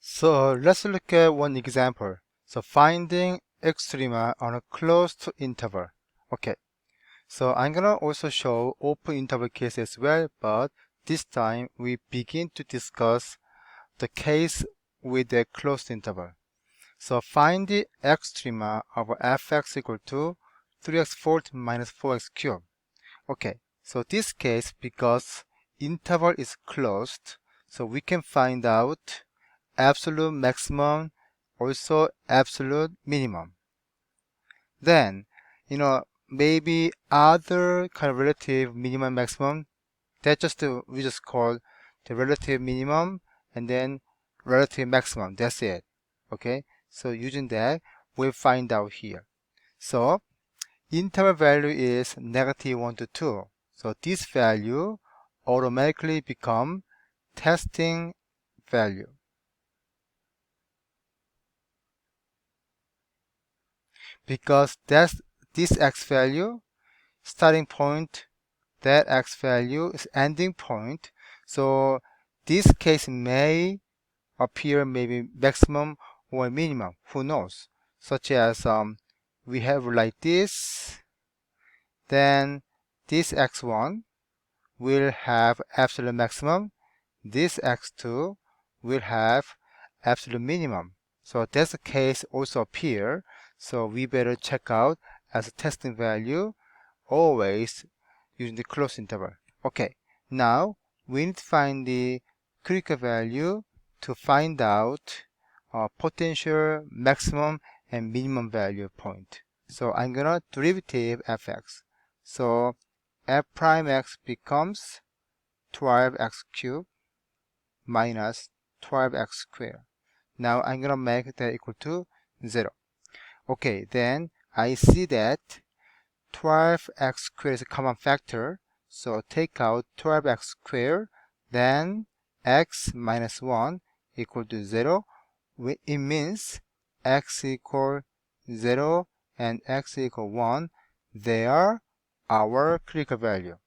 So let's look at one example. So finding extrema on a closed interval. Okay. So I'm gonna also show open interval case as well, but this time we begin to discuss the case with a closed interval. So find the extrema of fx equal to 3x fourth minus 4x cubed. Okay. So this case, because interval is closed, so we can find out absolute maximum, also absolute minimum. Then, maybe other kind of relative minimum maximum, that we just call the relative minimum and then relative maximum. That's it. Okay. So using that, we'll find out here. So interval value is negative 1 to 2. So this value automatically become testing value. Because that's this x value, starting point, that x value is ending point. So this case may appear maybe maximum or minimum, who knows? Such as we have like this, then this x1 will have absolute maximum, this x2 will have absolute minimum. So that's the case also appear. So we better check out as a testing value always using the closed interval. Okay, now we need to find the critical value to find out potential maximum and minimum value point. So I'm gonna derivative fx. So f prime x becomes 12x cubed minus 12x squared. Now I'm gonna make that equal to 0. Okay, then I see that 12x squared is a common factor, so take out 12x squared, then x minus 1 equal to 0. It means x equal 0 and x equal 1. They are our critical value.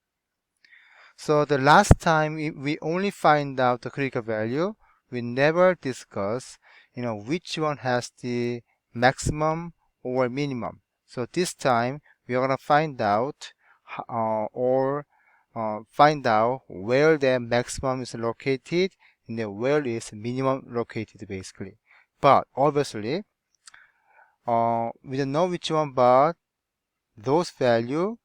So the last time we only find out the critical value, we never discuss, which one has the maximum or minimum. So this time we are gonna find out find out where the maximum is located and then where is minimum located basically. But obviously, we don't know which one, but those values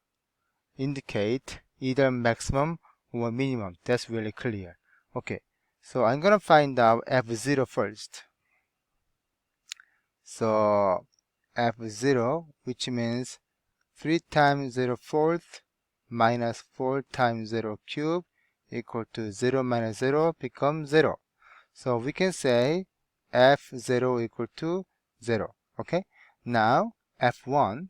indicate either maximum or minimum. That's really clear. Okay, so I'm gonna find out f0 first. So f0, which means 3 times 0 fourth minus 4 times 0 cube equal to 0 minus 0 becomes 0. So we can say f0 equal to 0. Okay, now f1.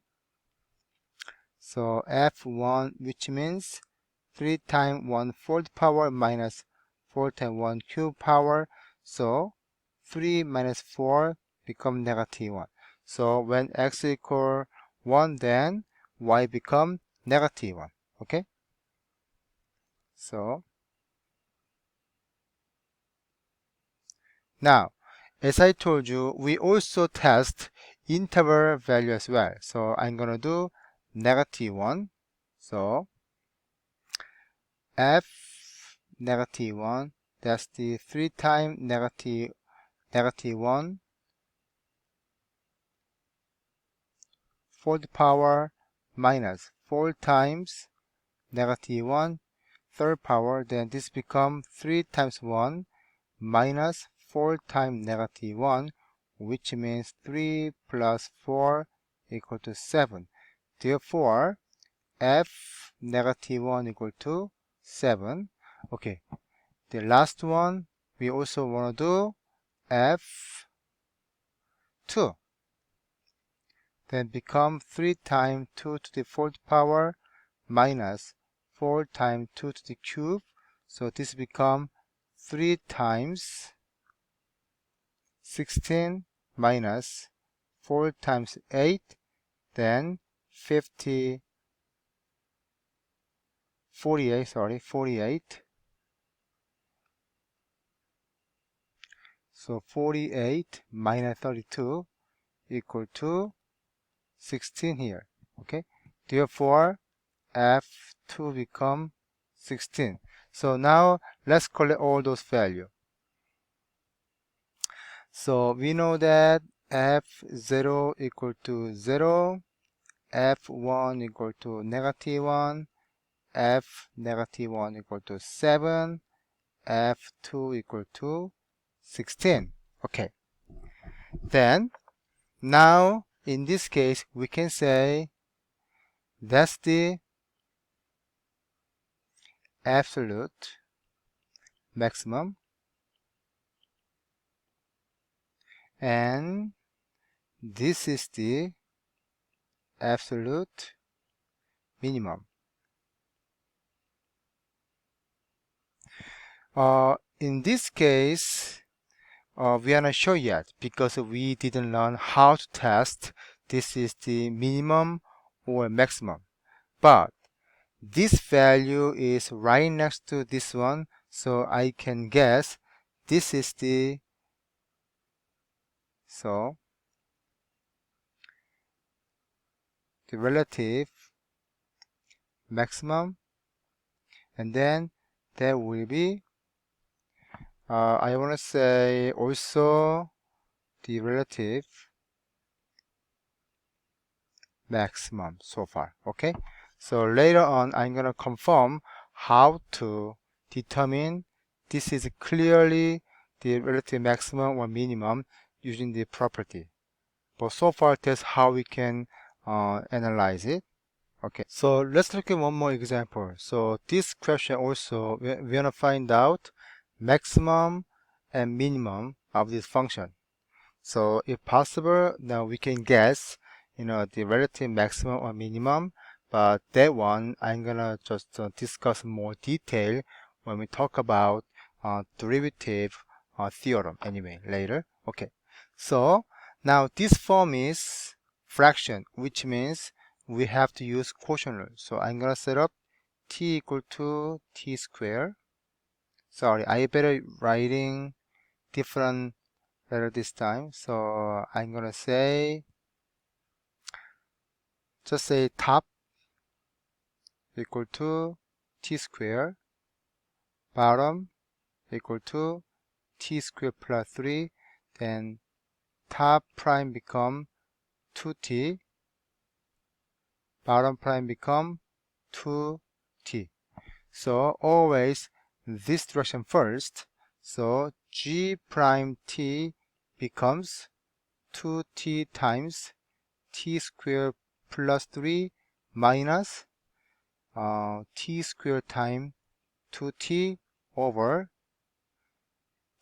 So f1, which means 3 times 1 fourth power minus 4 times 1 cube power. So 3 minus 4 become negative 1. So when x equal 1, then y become negative 1. Okay? So now, as I told you, we also test interval value as well. So I'm going to do negative 1. So f negative 1, that's the 3 times negative 1 fourth power minus 4 times negative 1 third power, then this becomes 3 times 1 minus 4 times negative 1, which means 3 plus 4 equal to 7. Therefore, f negative 1 equal to 7. Okay, the last one, we also want to do f2. Then become 3 times 2 to the fourth power minus 4 times 2 to the cube. So this become 3 times 16 minus 4 times 8, then 48. So 48 minus 32 equal to 16 here. Okay. Therefore, F2 become 16. So now let's collect all those values. So we know that F0 equal to 0, F1 equal to negative 1, F negative 1 equal to 7, F2 equal to 16. Okay. Then, now in this case, we can say that's the absolute maximum and this is the absolute minimum. In this case, we are not sure yet because we didn't learn how to test this is the minimum or maximum. But this value is right next to this one, so I can guess this is the relative maximum, and then there will be I want to say also the relative maximum so far. Okay, so later on I'm gonna confirm how to determine this is clearly the relative maximum or minimum using the property, but so far that's how we can analyze it. Okay, so let's look at one more example. So this question also we're gonna find out maximum and minimum of this function. So if possible, now we can guess, the relative maximum or minimum, but that one I'm gonna just discuss more detail when we talk about derivative theorem anyway later. Okay, so now this form is fraction, which means we have to use quotient rule. So I'm gonna set up t equal to t squared. Sorry, I better writing different letter this time. So I'm gonna say, just say top equal to t squared, bottom equal to t squared plus 3, then top prime become 2t, bottom prime become 2t. So always this direction first. So g prime t becomes 2t times t squared plus 3 minus t squared times 2t over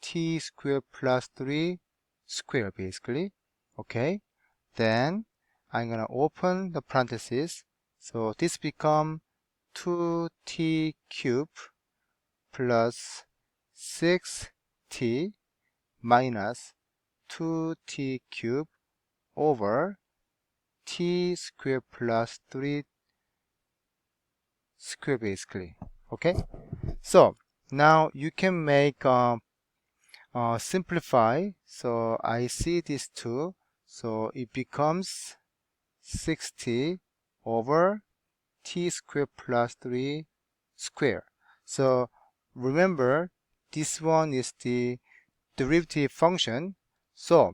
t squared plus 3 square basically. Okay, then I'm gonna open the parentheses. So this become 2t cubed plus 6t minus 2t cubed over t squared plus 3 square basically. Okay, so now you can make simplify. So I see these two, so it becomes 60 over t squared plus 3 square. So remember, this one is the derivative function, so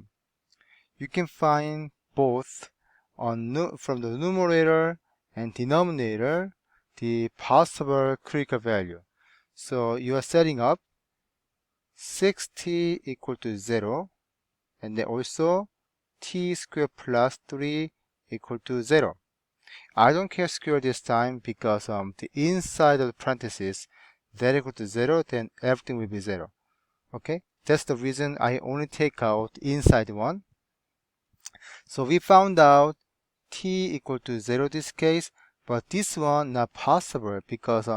you can find both from the numerator and denominator the possible critical value. So you are setting up 6t equal to 0, and then also t squared plus 3 equal to 0. I don't care square this time because the inside of the parentheses that equal to 0, then everything will be 0. Okay, that's the reason I only take out the inside one. So we found out t equal to 0 this case, but this one not possible because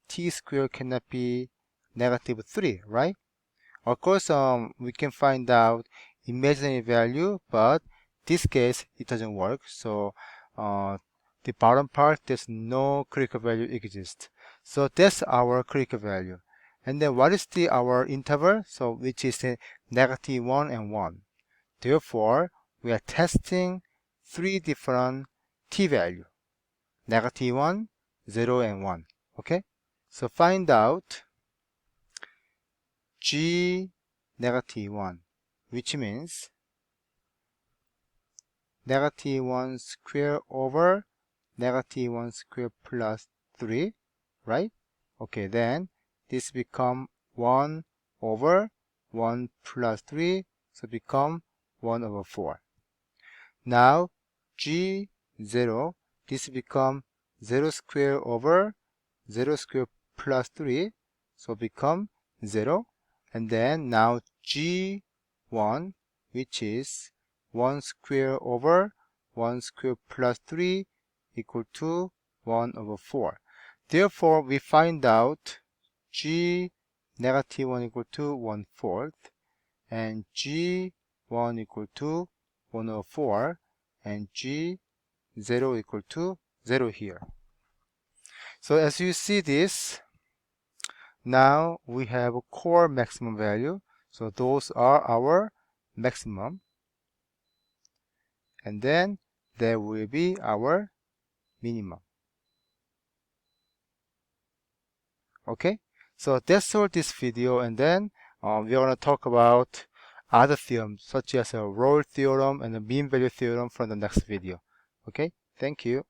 t squared cannot be negative 3, right? Of course, we can find out imaginary value, but this case it doesn't work. So the bottom part, there's no critical value exists. So that's our critical value. And then what is our interval? So which is -1 and 1. Therefore, we are testing three different t-value, -1, 0, and 1. Okay? So find out g -1, which means -1 square over -1 square plus 3, right? Okay, then this become 1 over 1 plus 3, so become 1 over 4. Now g0, this become 0 square over 0 square plus 3, so become 0. And then now g1, which is 1 square over 1 square plus 3 equal to 1 over 4. Therefore, we find out g -1 equal to 1/4 and g1 equal to 1 over 4 and g0 equal to 0 here. So as you see this, now we have a core maximum value. So those are our maximum. And then there will be our minimum. Okay, so that's all this video, and then we're going to talk about other theorems such as a Rolle theorem and the mean value theorem from the next video. Okay, thank you.